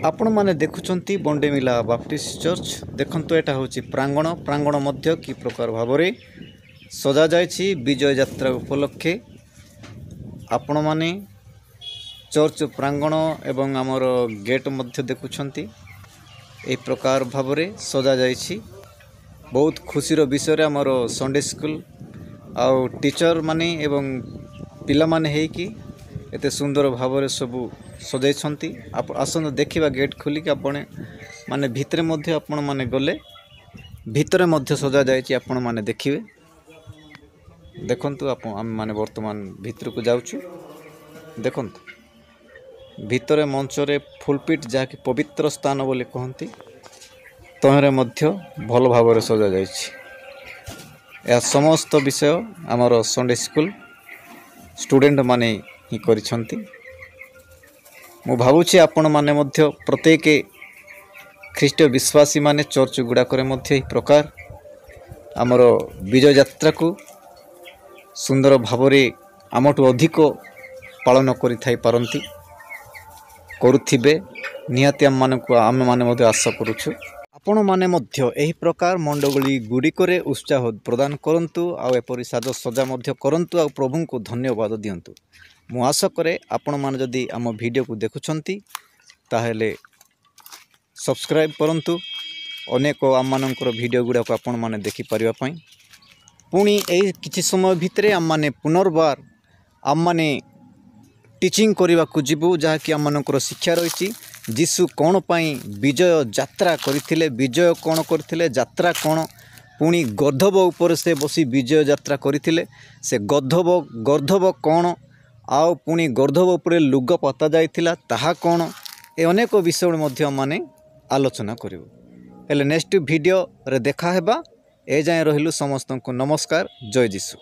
आपण माने देखुचंती बंडेमिला Baptist church देखंतु एटा होची प्रांगण मध्य की प्रकार भाबरे सजा जायछि विजय यात्रा उपलक्षे आपण माने चर्च प्रांगण एवं आमर गेट मध्य देखुचंती ए प्रकार भाबरे सजा जायछि। बहुत खुशीर विषय आमर संडे स्कूल आउ टीचर माने एवं पिला माने हेकि एते सुंदर भाबरे सबु सजाइछंती। आसन देखिबा गेट खोलिक आपण माने भितरे मध्य आपण माने गले भितरे मध्य सजा जायछि आपण माने देखिबे। देखंतु आपण आम माने वर्तमान भितर को जाउछु। देखंतु भितरे मंचरे फुलपिट जाकि पवित्र स्थान बोली कहंती तहरे मध्य भल भाबरे सजा जायछि। या समस्त विषय आमर संडे स्कूल स्टूडेंट माने ही करिछंती। मु भावुछि आपण माने मध्य प्रत्येक ख्रीष्ट विश्वासी माने चर्च गुड़ाकर मध्य प्रकार आमर विजय यात्रा को सुंदर भावरे आमठु अधिक पालन करि थाई पारंती करुथिबे निहाती आम माने मध्य आशा करूछु। आपण माने मध्य एही प्रकार मंडगुली गुड़िकरे उत्साह प्रदान करंतु आ एपरि साज सजा मध्य करंतु आ प्रभु को धन्यवाद दियंतु। मु आशा करे आपण माने जदि आम वीडियो को देखुछंती ताहेले सब्सक्राइब करंतु अनेक आम मानकर वीडियो गुडा को आपण माने देखि परिबा पई। पुणी एही किछि समय भितरे आम माने पुनर्बार आम माने टीचिंग करबा को जिबु जहा कि आम मानकर शिक्षा रहिछि। जीशु कोन पई विजय यात्रा करथिले, विजय कोन करथिले, यात्रा कोन, पुणी गर्धब ऊपर से बसी विजय यात्रा करथिले। से गर्धब कोन आउ पुणी गर्धब उपरे लुग पता जाइथिला ताहा कोन, ए अनेक विषय मध्य माने आलोचना करिवो। हेले नेक्स्ट वीडियो रे देखा हेबा। ए जाय रहिलु समस्त को नमस्कार। जय जीशु।